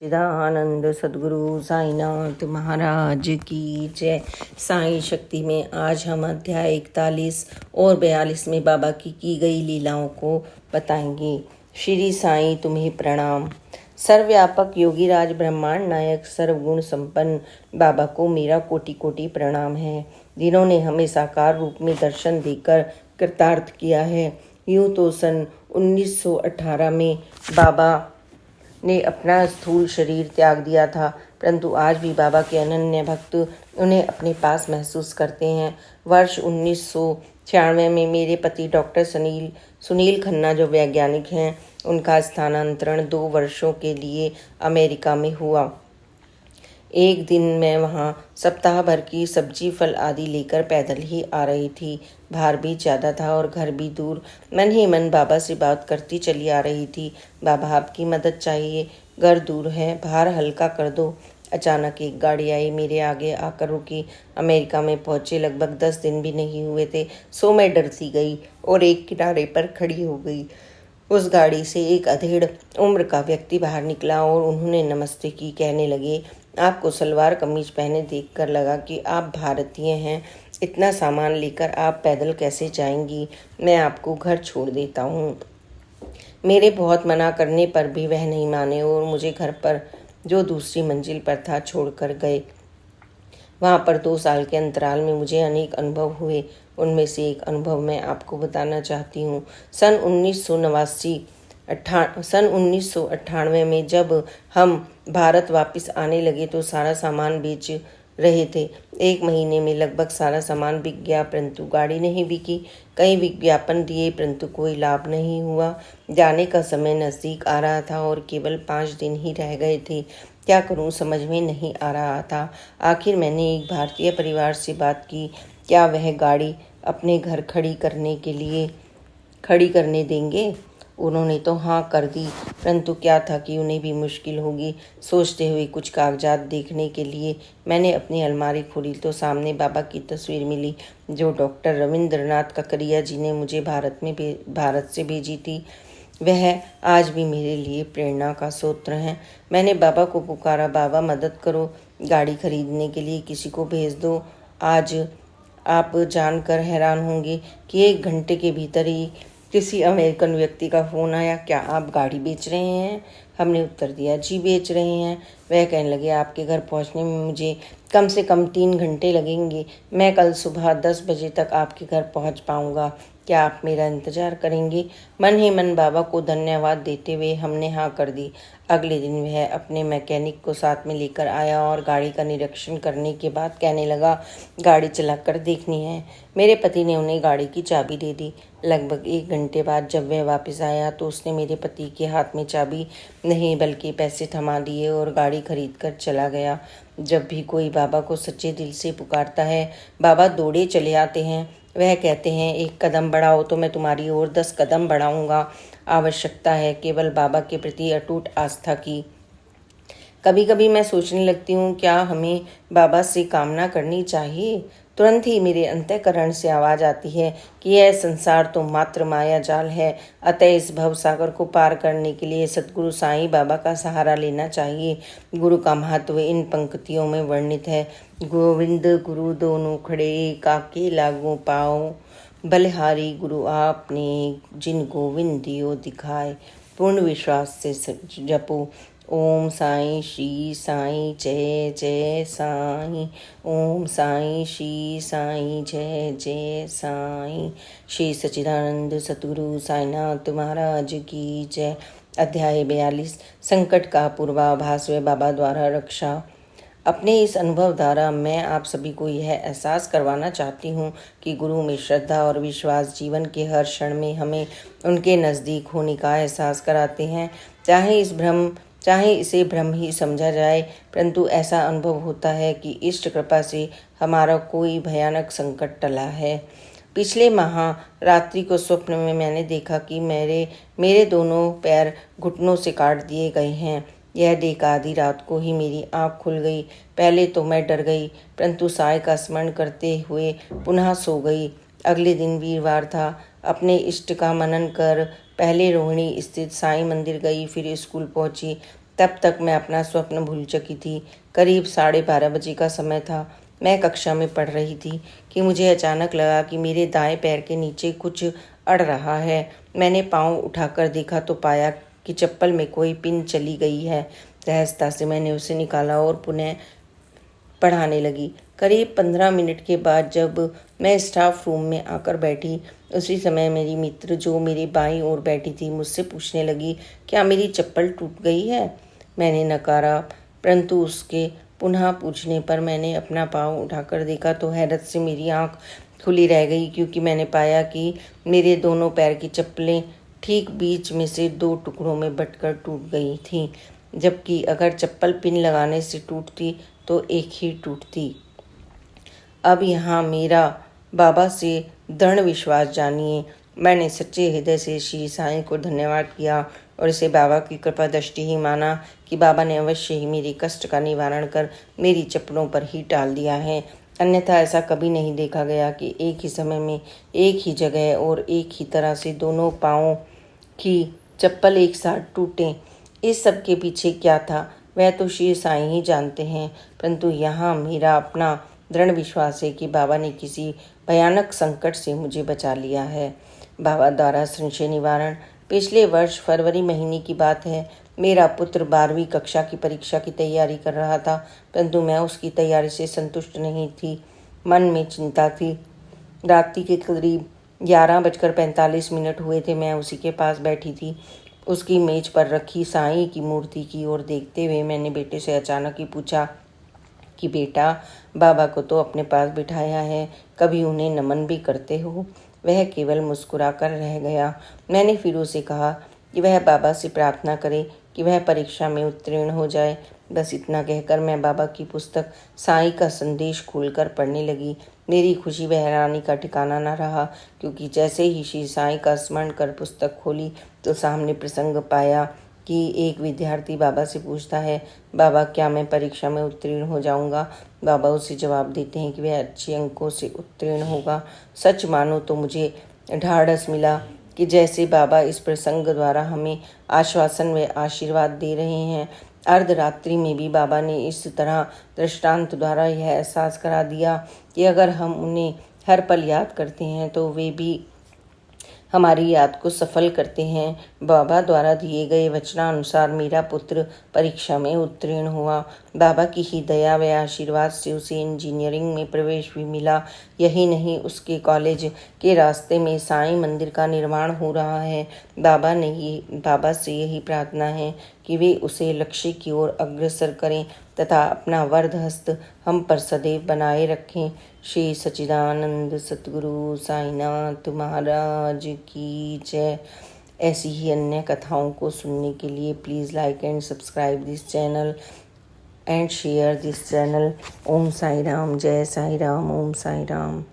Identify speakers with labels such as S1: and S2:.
S1: चिदानंद सद्गुरु साईनाथ महाराज की जय। साई शक्ति में आज हम अध्याय 41 और 42 में बाबा की गई लीलाओं को बताएंगे। श्री साई तुम्हें प्रणाम। सर्वव्यापक योगीराज ब्रह्मांड नायक सर्वगुण संपन्न बाबा को मेरा कोटि कोटि प्रणाम है, जिन्होंने हमें साकार रूप में दर्शन देकर कृतार्थ किया है। यूँ तो सन 1918 में बाबा ने अपना स्थूल शरीर त्याग दिया था, परंतु आज भी बाबा के अनन्य भक्त उन्हें अपने पास महसूस करते हैं। वर्ष 1996 में मेरे पति डॉक्टर सुनील खन्ना जो वैज्ञानिक हैं, उनका स्थानांतरण 2 वर्षों के लिए अमेरिका में हुआ। एक दिन मैं वहाँ सप्ताह भर की सब्जी फल आदि लेकर पैदल ही आ रही थी। भार भी ज़्यादा था और घर भी दूर। मन ही मन बाबा से बात करती चली आ रही थी। बाबा, आपकी मदद चाहिए, घर दूर है, भार हल्का कर दो। अचानक एक गाड़ी आई, मेरे आगे आकर रुकी। अमेरिका में पहुँचे लगभग 10 दिन भी नहीं हुए थे, सो मैं डर सी गई और एक किनारे पर खड़ी हो गई। उस गाड़ी से एक अधेड़ उम्र का व्यक्ति बाहर निकला और उन्होंने नमस्ते की। कहने लगे, आपको सलवार कमीज पहने देखकर लगा कि आप भारतीय हैं। इतना सामान लेकर आप पैदल कैसे जाएंगी? मैं आपको घर छोड़ देता हूँ। मेरे बहुत मना करने पर भी वह नहीं माने और मुझे घर पर जो दूसरी मंजिल पर था छोड़कर गए। वहाँ पर 2 साल के अंतराल में मुझे अनेक अनुभव हुए। उनमें से एक अनुभव मैं आपको बताना चाहती हूँ। सन 1998 में जब हम भारत वापस आने लगे तो सारा सामान बेच रहे थे। 1 महीने में लगभग सारा सामान बिक गया, परंतु गाड़ी नहीं बिकी। कई विज्ञापन दिए, परंतु कोई लाभ नहीं हुआ। जाने का समय नज़दीक आ रहा था और केवल 5 दिन ही रह गए थे। क्या करूं समझ में नहीं आ रहा था। आखिर मैंने एक भारतीय परिवार से बात की, क्या वह गाड़ी अपने घर खड़ी करने देंगे। उन्होंने तो हाँ कर दी, परंतु क्या था कि उन्हें भी मुश्किल होगी। सोचते हुए कुछ कागजात देखने के लिए मैंने अपनी अलमारी खोली तो सामने बाबा की तस्वीर मिली, जो डॉक्टर रविंद्रनाथ ककरिया जी ने मुझे भारत से भेजी थी। वह आज भी मेरे लिए प्रेरणा का स्रोत हैं। मैंने बाबा को पुकारा, बाबा मदद करो, गाड़ी खरीदने के लिए किसी को भेज दो। आज आप जानकर हैरान होंगे कि 1 घंटे के भीतर ही किसी अमेरिकन व्यक्ति का फ़ोन आया, क्या आप गाड़ी बेच रहे हैं? हमने उत्तर दिया, जी बेच रहे हैं। वह कहने लगे, आपके घर पहुंचने में मुझे कम से कम 3 घंटे लगेंगे। मैं कल सुबह 10 बजे तक आपके घर पहुंच पाऊंगा। क्या आप मेरा इंतज़ार करेंगे? मन ही मन बाबा को धन्यवाद देते हुए हमने हाँ कर दी। अगले दिन वह अपने मैकेनिक को साथ में लेकर आया और गाड़ी का निरीक्षण करने के बाद कहने लगा, गाड़ी चलाकर देखनी है। मेरे पति ने उन्हें गाड़ी की चाबी दे दी। लगभग 1 घंटे बाद जब वह वापस आया तो उसने मेरे पति के हाथ में चाबी नहीं बल्कि पैसे थमा दिए और गाड़ी खरीद कर चला गया। जब भी कोई बाबा को सच्चे दिल से पुकारता है, बाबा दौड़े चले आते हैं। वह कहते हैं, 1 कदम बढ़ाओ तो मैं तुम्हारी ओर 10 कदम बढ़ाऊंगा। आवश्यकता है केवल बाबा के प्रति अटूट आस्था की। कभी कभी मैं सोचने लगती हूँ, क्या हमें बाबा से कामना करनी चाहिए? तुरंत ही मेरे अंतःकरण से आवाज़ आती है कि यह संसार तो मात्र माया जाल है, अतः इस भव सागर को पार करने के लिए सद्गुरु साईं बाबा का सहारा लेना चाहिए। गुरु का महत्व इन पंक्तियों में वर्णित है। गोविंद गुरु दोनों खड़े, काके लागू पाओ, बलिहारी गुरु आपने, जिन गोविंद दियो दिखाए, पूर्ण विश्वास से जपो। ओम साई श्री साई जय जय साई। ओम साई श्री साई जय जय साई। श्री सच्चिदानंद सद्गुरु साईनाथ महाराज की जय। अध्याय 42 संकट का पूर्वाभास व बाबा द्वारा रक्षा। अपने इस अनुभव द्वारा मैं आप सभी को यह एहसास करवाना चाहती हूँ कि गुरु में श्रद्धा और विश्वास जीवन के हर क्षण में हमें उनके नज़दीक होने का एहसास कराते हैं। चाहे इसे भ्रम ही समझा जाए, परंतु ऐसा अनुभव होता है कि इष्ट कृपा से हमारा कोई भयानक संकट टला है। पिछले माह रात्रि को स्वप्न में मैंने देखा कि मेरे दोनों पैर घुटनों से काट दिए गए हैं। यह देख आधी रात को ही मेरी आँख खुल गई। पहले तो मैं डर गई, परंतु साय का स्मरण करते हुए पुनः सो गई। अगले दिन वीरवार था। अपने इष्ट का मनन कर पहले रोहिणी स्थित साईं मंदिर गई, फिर स्कूल पहुंची। तब तक मैं अपना स्वप्न भूल चुकी थी। करीब 12:30 बजे का समय था। मैं कक्षा में पढ़ रही थी कि मुझे अचानक लगा कि मेरे दाएं पैर के नीचे कुछ अड़ रहा है। मैंने पाँव उठाकर देखा तो पाया कि चप्पल में कोई पिन चली गई है। सहजता से मैंने उसे निकाला और पुनः पढ़ाने लगी। करीब 15 मिनट के बाद जब मैं स्टाफ रूम में आकर बैठी, उसी समय मेरी मित्र जो मेरी बाईं ओर बैठी थी मुझसे पूछने लगी, क्या मेरी चप्पल टूट गई है? मैंने नकारा, परंतु उसके पुनः पूछने पर मैंने अपना पाँव उठाकर देखा तो हैरत से मेरी आंख खुली रह गई, क्योंकि मैंने पाया कि मेरे दोनों पैर की चप्पलें ठीक बीच में से 2 टुकड़ों में बंटकर टूट गई थीं, जबकि अगर चप्पल पिन लगाने से टूटती तो एक ही टूटती। अब यहाँ मेरा बाबा से दृढ़ विश्वास जानिए। मैंने सच्चे हृदय से श्री साईं को धन्यवाद किया और इसे बाबा की कृपा दृष्टि ही माना कि बाबा ने अवश्य ही मेरे कष्ट का निवारण कर मेरी चप्पलों पर ही टाल दिया है। अन्यथा ऐसा कभी नहीं देखा गया कि एक ही समय में एक ही जगह और एक ही तरह से दोनों पाँवों की चप्पल एक साथ टूटें। इस सब के पीछे क्या था वह तो श्री साईं ही जानते हैं, परंतु यहाँ मेरा अपना दृढ़ विश्वास है कि बाबा ने किसी भयानक संकट से मुझे बचा लिया है। बाबा द्वारा संशय निवारण। पिछले वर्ष फरवरी महीने की बात है। मेरा पुत्र 12वीं कक्षा की परीक्षा की तैयारी कर रहा था, परंतु मैं उसकी तैयारी से संतुष्ट नहीं थी। मन में चिंता थी। रात्रि के करीब 11:45 हुए थे। मैं उसी के पास बैठी थी। उसकी मेज पर रखी साईं की मूर्ति की ओर देखते हुए मैंने बेटे से अचानक ही पूछा कि बेटा, बाबा को तो अपने पास बिठाया है, कभी उन्हें नमन भी करते हो? वह केवल मुस्कुराकर रह गया। मैंने फिर उसे कहा कि वह बाबा से प्रार्थना करे कि वह परीक्षा में उत्तीर्ण हो जाए। बस इतना कहकर मैं बाबा की पुस्तक साईं का संदेश खोलकर पढ़ने लगी। मेरी खुशी व हैरानी का ठिकाना न रहा, क्योंकि जैसे ही श्री साईं का स्मरण कर पुस्तक खोली तो सामने प्रसंग पाया कि एक विद्यार्थी बाबा से पूछता है, बाबा क्या मैं परीक्षा में उत्तीर्ण हो जाऊंगा? बाबा उसे जवाब देते हैं कि वह अच्छे अंकों से उत्तीर्ण होगा। सच मानो तो मुझे ढाढ़स मिला कि जैसे बाबा इस प्रसंग द्वारा हमें आश्वासन व आशीर्वाद दे रहे हैं। अर्धरात्रि में भी बाबा ने इस तरह दृष्टांत द्वारा यह एहसास करा दिया कि अगर हम उन्हें हर पल याद करते हैं तो वे भी हमारी याद को सफल करते हैं। बाबा द्वारा दिए गए वचनानुसार मेरा पुत्र परीक्षा में उत्तीर्ण हुआ। बाबा की ही दया व आशीर्वाद से उसे इंजीनियरिंग में प्रवेश भी मिला। यही नहीं, उसके कॉलेज के रास्ते में साईं मंदिर का निर्माण हो रहा है। बाबा से यही प्रार्थना है कि वे उसे लक्ष्य की ओर अग्रसर करें तथा अपना वरद हस्त हम पर सदैव बनाए रखें। श्री सच्चिदानंद सतगुरु साईनाथ महाराज की जय। ऐसी ही अन्य कथाओं को सुनने के लिए please like and subscribe this channel and share this channel. Om Sai Ram, जय साई राम, ओम साई राम।